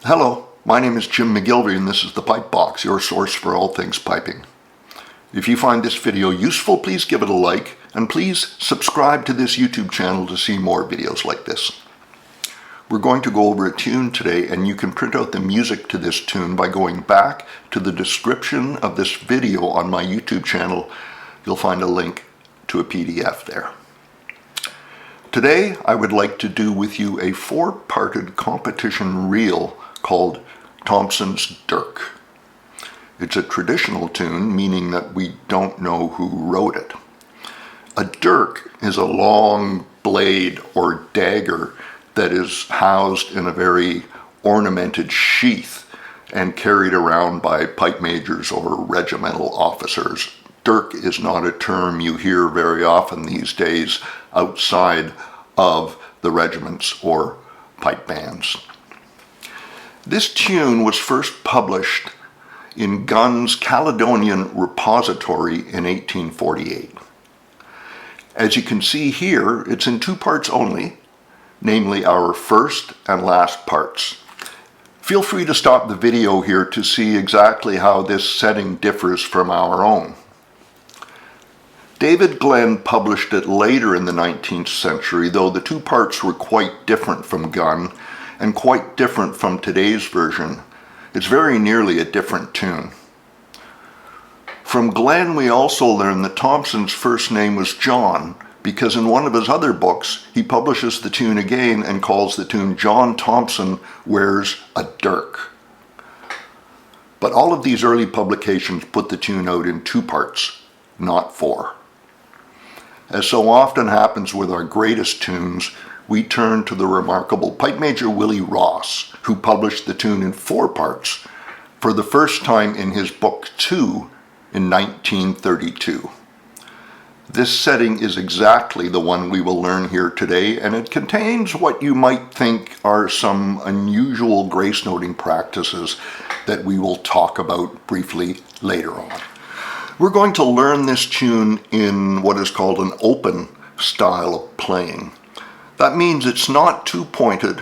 Hello, my name is Jim McGillivray and this is the Pipe Box, your source for all things piping. If you find this video useful, please give it a like and please subscribe to this YouTube channel to see more videos like this. We're going to go over a tune today, and you can print out the music to this tune by going back to the description of this video on my YouTube channel. You'll find a link to a PDF there. Today I would like to do with you a four-parted competition reel called Thomson's Dirk. It's a traditional tune, meaning that we don't know who wrote it. A dirk is a long blade or dagger that is housed in a very ornamented sheath and carried around by pipe majors or regimental officers. Dirk is not a term you hear very often these days outside of the regiments or pipe bands. This tune was first published in Gunn's Caledonian Repository in 1848. As you can see here, it's in two parts only, namely our first and last parts. Feel free to stop the video here to see exactly how this setting differs from our own. David Glenn published it later in the 19th century, though the two parts were quite different from Gunn and quite different from today's version. It's very nearly a different tune. From Glenn we also learn that Thomson's first name was John, because in one of his other books he publishes the tune again and calls the tune John Thomson Wears a Dirk. But all of these early publications put the tune out in two parts, not four. As so often happens with our greatest tunes, we turn to the remarkable pipe major Willie Ross, who published the tune in four parts for the first time in his book 2 in 1932. This setting is exactly the one we will learn here today, and it contains what you might think are some unusual grace noting practices that we will talk about briefly later on. We're going to learn this tune in what is called an open style of playing. That means it's not too pointed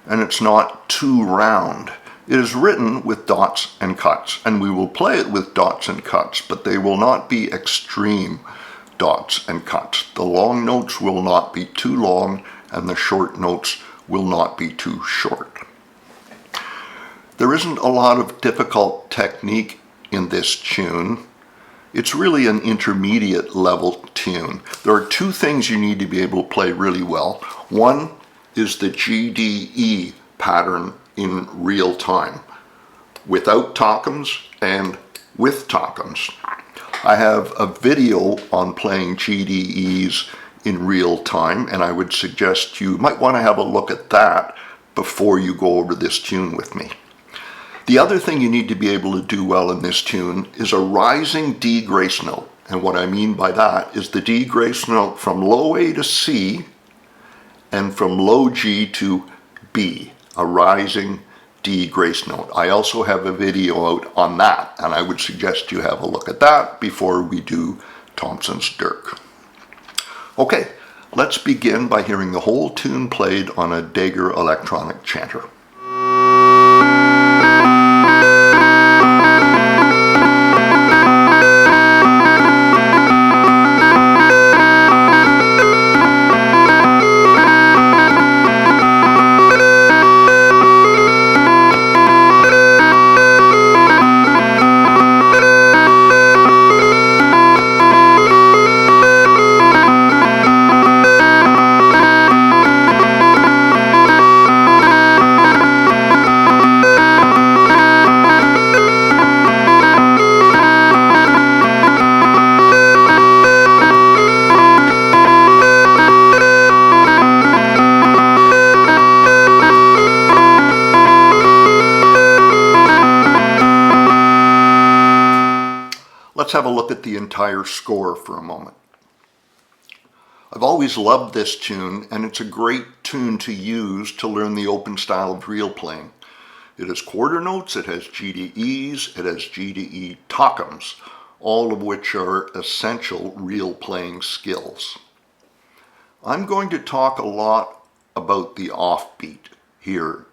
and it's not too round. It is written with dots and cuts, and we will play it with dots and cuts, but they will not be extreme dots and cuts. The long notes will not be too long and the short notes will not be too short. There isn't a lot of difficult technique in this tune. It's really an intermediate level tune. There are two things you need to be able to play really well. One is the GDE pattern in real time, without Thomsons and with Thomsons. I have a video on playing GDEs in real time, and I would suggest you might want to have a look at that before you go over this tune with me. The other thing you need to be able to do well in this tune is a rising D grace note. And what I mean by that is the D grace note from low A to C and from low G to B, a rising D grace note. I also have a video out on that, and I would suggest you have a look at that before we do Thomson's Dirk. Okay, let's begin by hearing the whole tune played on a Dagger electronic chanter. Let's have a look at the entire score for a moment. I've always loved this tune, and it's a great tune to use to learn the open style of reel playing. It has quarter notes, it has GDEs, it has GDE Thomsons, all of which are essential reel playing skills. I'm going to talk a lot about the offbeat here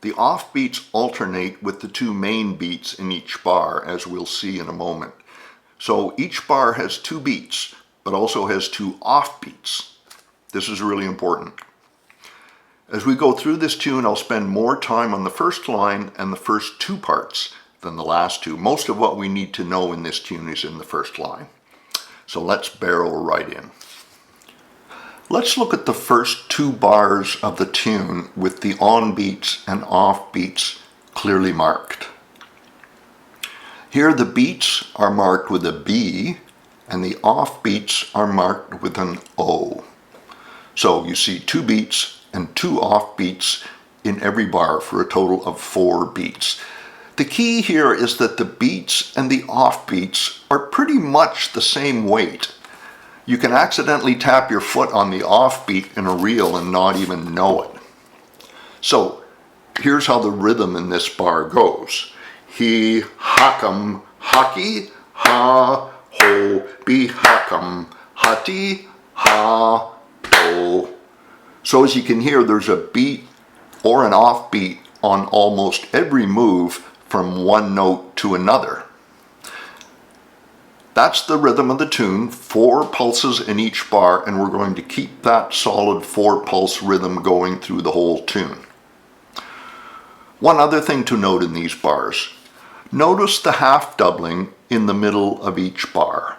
The off beats alternate with the two main beats in each bar, as we'll see in a moment. So each bar has two beats, but also has two off beats. This is really important. As we go through this tune, I'll spend more time on the first line and the first two parts than the last two. Most of what we need to know in this tune is in the first line. So let's barrel right in. Let's look at the first two bars of the tune with the on beats and off beats clearly marked. Here the beats are marked with a B and the off beats are marked with an O. So you see two beats and two off beats in every bar for a total of 4 beats. The key here is that the beats and the off beats are pretty much the same weight. You can accidentally tap your foot on the off beat in a reel and not even know it. So here's how the rhythm in this bar goes. He, hakum, hockey, ha, ho, be hakum, hati, ha, ho. So as you can hear, there's a beat or an off beat on almost every move from one note to another. That's the rhythm of the tune, 4 pulses in each bar, and we're going to keep that solid 4-pulse rhythm going through the whole tune. One other thing to note in these bars. Notice the half doubling in the middle of each bar.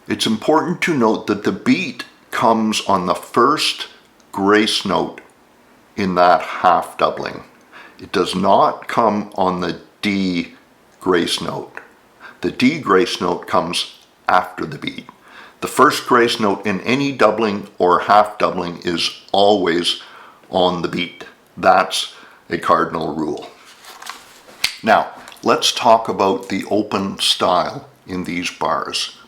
It's important to note that the beat comes on the first grace note in that half doubling. It does not come on the D grace note. The D grace note comes after the beat. The first grace note in any doubling or half doubling is always on the beat. That's a cardinal rule. Now, let's talk about the open style in these bars.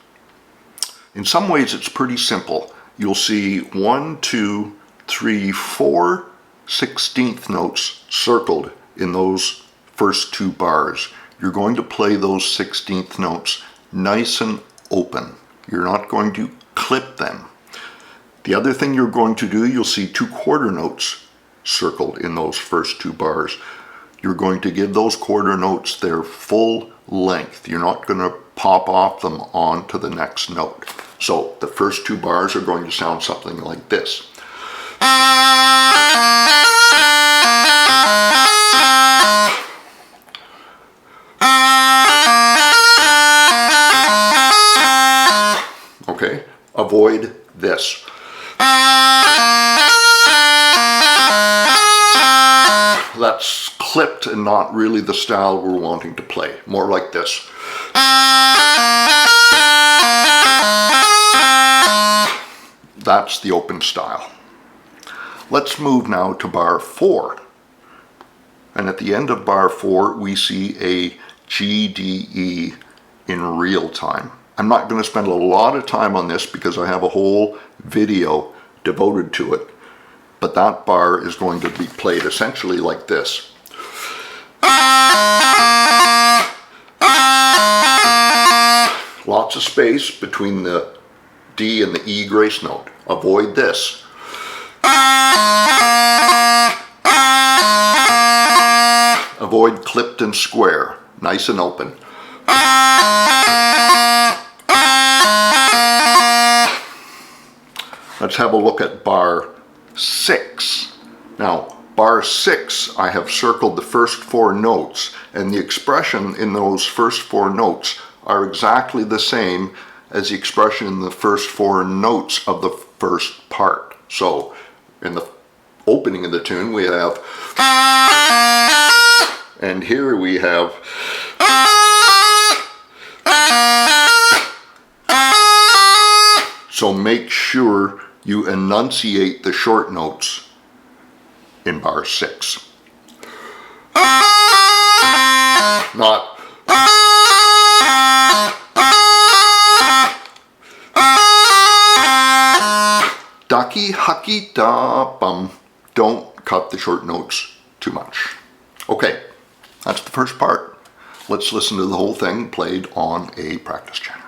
In some ways, it's pretty simple. You'll see 1, 2, 3, 4 16th notes circled in those first 2 bars. You're going to play those 16th notes nice and open. You're not going to clip them. The other thing you're going to do, you'll see 2 quarter notes circled in those first 2 bars. You're going to give those quarter notes their full length. You're not going to pop off them on to the next note. So the first 2 bars are going to sound something like this. Okay, avoid this. That's clipped and not really the style we're wanting to play. More like this. That's the open style. Let's move now to bar 4. And at the end of bar 4, we see a G, D, E in real time. I'm not going to spend a lot of time on this because I have a whole video devoted to it. But that bar is going to be played essentially like this. Lots of space between the D and the E grace note. Avoid this. Avoid clipped and square. Nice and open. Let's have a look at bar 6. Now, bar 6, I have circled the first 4 notes, and the expression in those first 4 notes are exactly the same as the expression in the first 4 notes of the first part. So, in the opening of the tune, we have, and here we have, so make sure you enunciate the short notes in bar 6. Not ducky, hucky, da, bum. Don't cut the short notes too much. Okay, that's the first part. Let's listen to the whole thing played on a practice channel.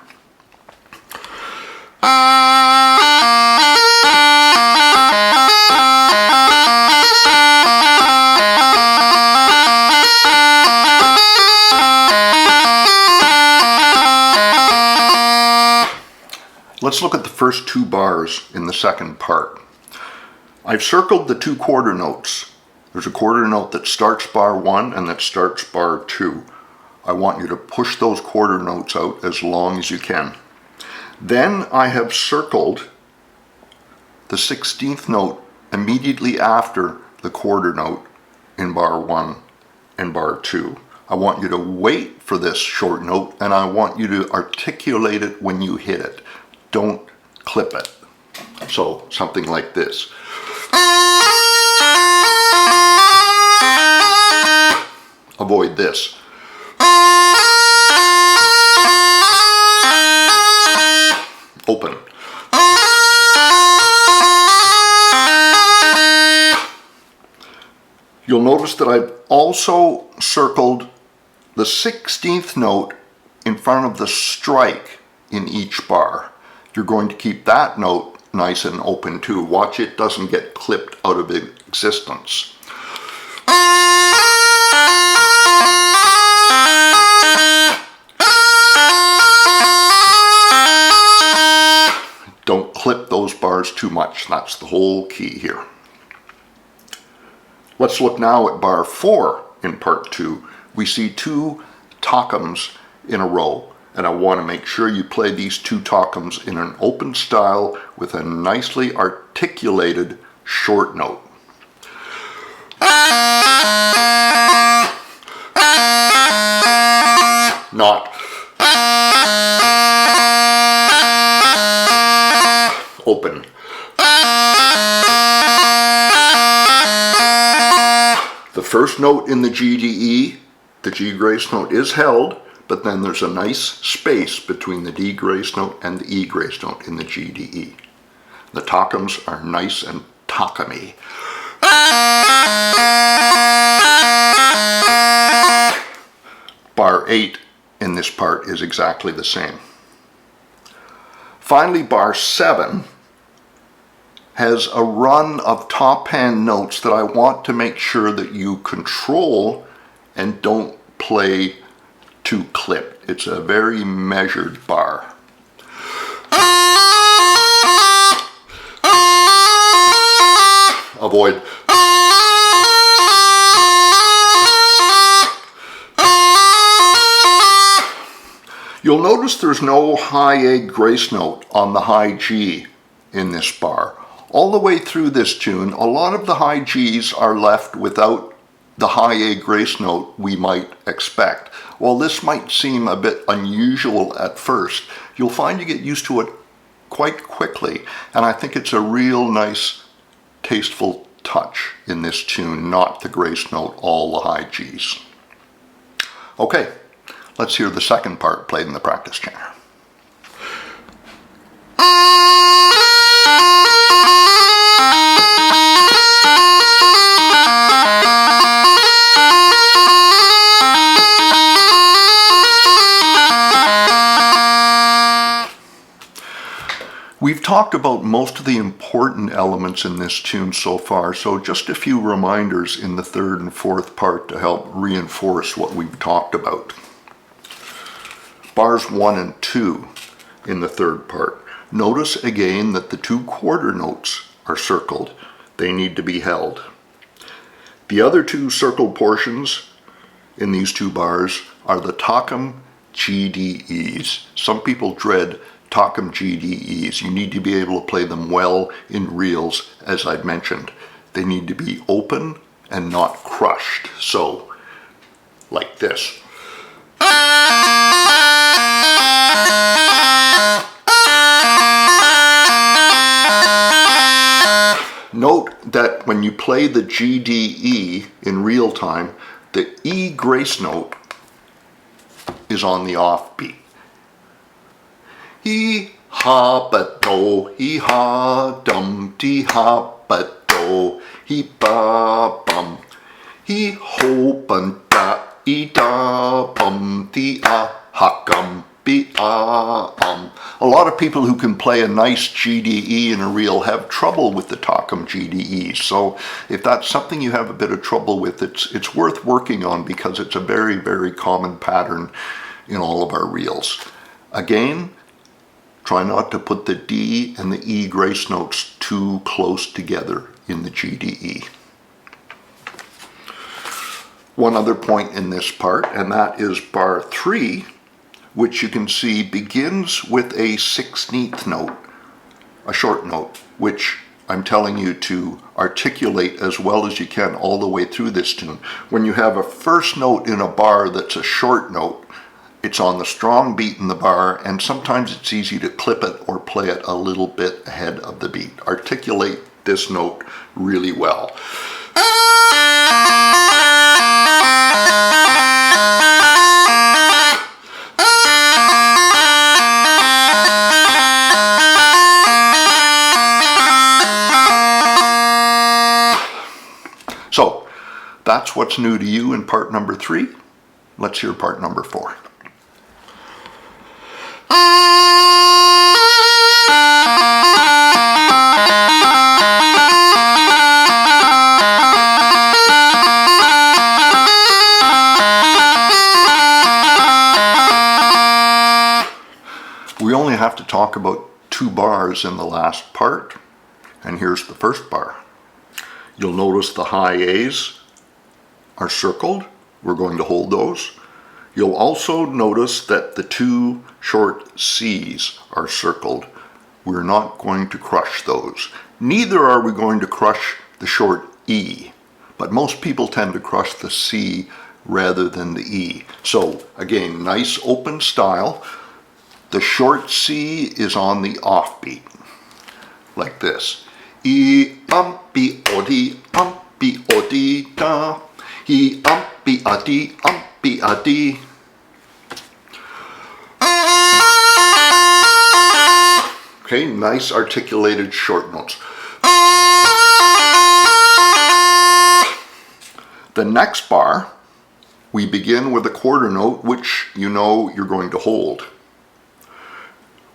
Let's look at the first two bars in the second part. I've circled the two quarter notes. There's a quarter note that starts bar 1 and that starts bar 2. I want you to push those quarter notes out as long as you can. Then I have circled the 16th note immediately after the quarter note in bar 1 and bar 2. I want you to wait for this short note, and I want you to articulate it when you hit it. Don't clip it. So something like this. Avoid this. Open. You'll notice that I've also circled the 16th note in front of the strike in each bar. You're going to keep that note nice and open too. Watch it doesn't get clipped out of existence. Don't clip those bars too much. That's the whole key here. Let's look now at bar 4 in part 2. We see two Thomsons in a row, and I want to make sure you play these two Thomsons in an open style with a nicely articulated short note. Not open. The first note in the GDE, the G grace note, is held, but then there's a nice space between the D grace note and the E grace note in the GDE. The Thomsons are nice and Thommy. Bar 8 in this part is exactly the same. Finally, bar 7 has a run of top hand notes that I want to make sure that you control and don't play too clipped. It's a very measured bar. Avoid. You'll notice there's no high A grace note on the high G in this bar. All the way through this tune, a lot of the high Gs are left without the high A grace note we might expect. While this might seem a bit unusual at first, you'll find you get used to it quite quickly, and I think it's a real nice, tasteful touch in this tune, not the grace note, all the high Gs. Okay, let's hear the second part played in the practice channel. We've talked about most of the important elements in this tune so far, so just a few reminders in the third and fourth part to help reinforce what we've talked about. Bars 1 and 2 in the third part. Notice again that the two quarter notes are circled. They need to be held. The other two circled portions in these two bars are the Thomson GDEs. Some people dread Thomson GDEs. You need to be able to play them well in reels, as I've mentioned. They need to be open and not crushed. So, like this. Note that when you play the GDE in real time, the E grace note is on the offbeat. He ha but do, he ha dum dee ha but do, he ba bum, he ho bun da e da bum dee ah ha gum be ah A lot of people who can play a nice GDE in a reel have trouble with the Thomson GDE. So if that's something you have a bit of trouble with, it's worth working on, because it's a very, very common pattern in all of our reels. Again, Try not to put the D and the E grace notes too close together in the G, D, E. One other point in this part, and that is bar 3, which you can see begins with a 16th note, a short note, which I'm telling you to articulate as well as you can all the way through this tune. When you have a first note in a bar that's a short note, it's on the strong beat in the bar, and sometimes it's easy to clip it or play it a little bit ahead of the beat. Articulate this note really well. So that's what's new to you in part number 3. Let's hear part number 4. We only have to talk about 2 bars in the last part, and here's the first bar. You'll notice the high A's are circled. We're going to hold those. You'll also notice that the 2 short C's are circled. We're not going to crush those. Neither are we going to crush the short E, but most people tend to crush the C rather than the E. So again, nice open style. The short C is on the offbeat, like this. E umpy odi da. E umpy adi. Okay, nice articulated short notes. The next bar, we begin with a quarter note, which you know you're going to hold.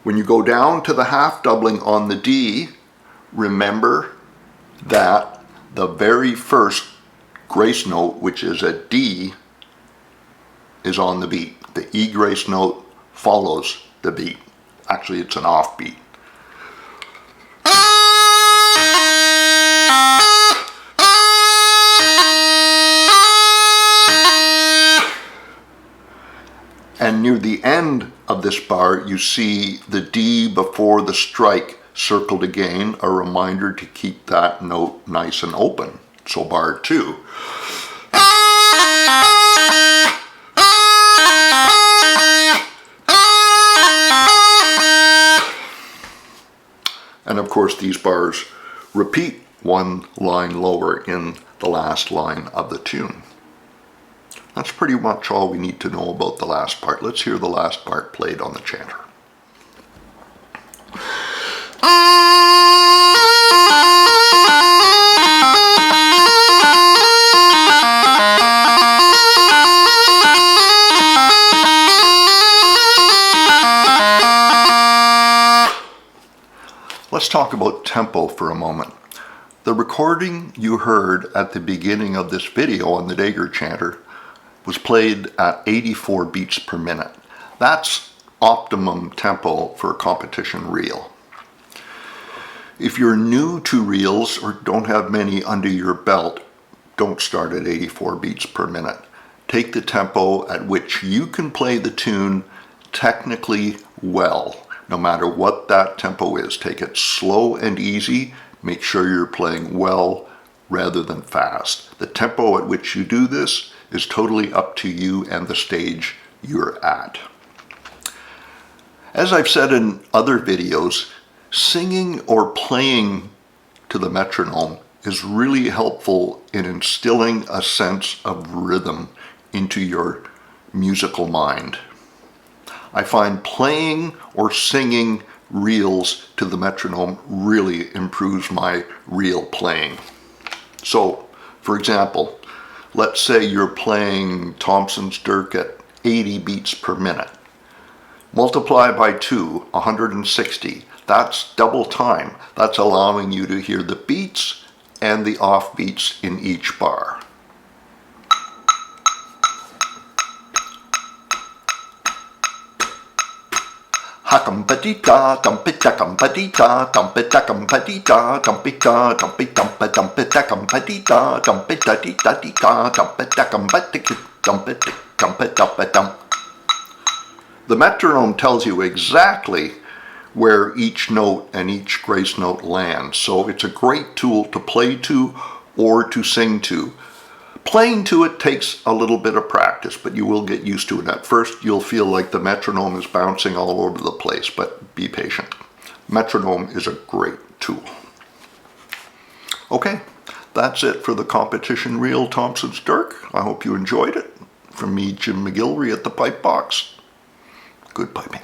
When you go down to the half doubling on the D, remember that the very first grace note, which is a D, is on the beat. The E grace note follows the beat. Actually, it's an offbeat. And near the end of this bar, you see the D before the strike circled again, a reminder to keep that note nice and open. So bar 2. And of course these bars repeat 1 line lower in the last line of the tune. That's pretty much all we need to know about the last part. Let's hear the last part played on the chanter. Let's talk about tempo for a moment. The recording you heard at the beginning of this video on the Dagger chanter was played at 84 beats per minute. That's optimum tempo for a competition reel. If you're new to reels or don't have many under your belt, don't start at 84 beats per minute. Take the tempo at which you can play the tune technically well, no matter what that tempo is. Take it slow and easy. Make sure you're playing well rather than fast. The tempo at which you do this is totally up to you and the stage you're at. As I've said in other videos, singing or playing to the metronome is really helpful in instilling a sense of rhythm into your musical mind. I find playing or singing reels to the metronome really improves my reel playing. So, for example, let's say you're playing Thomson's Dirk at 80 beats per minute. Multiply by 2, 160. That's double time. That's allowing you to hear the beats and the off beats in each bar. Hakam-ba-dee-da, dump-it-da-cum-ba-dee-da, dump-it-da-cum-ba-dee-da, dump-it-da, dump-it-dump-a, dump-it-da-cum-ba-dee-da, dump-it-da-dee-da-dee-da, dump-it-da-cum-ba-dee-da, dump-it-dump-it-dump-it-dump. The metronome tells you exactly where each note and each grace note lands, so it's a great tool to play to or to sing to. Playing to it takes a little bit of practice, but you will get used to it. At first, you'll feel like the metronome is bouncing all over the place, but be patient. Metronome is a great tool. Okay, that's it for the competition reel Thomson's Dirk. I hope you enjoyed it. From me, Jim McGillivray at the Pipe Box. Good piping.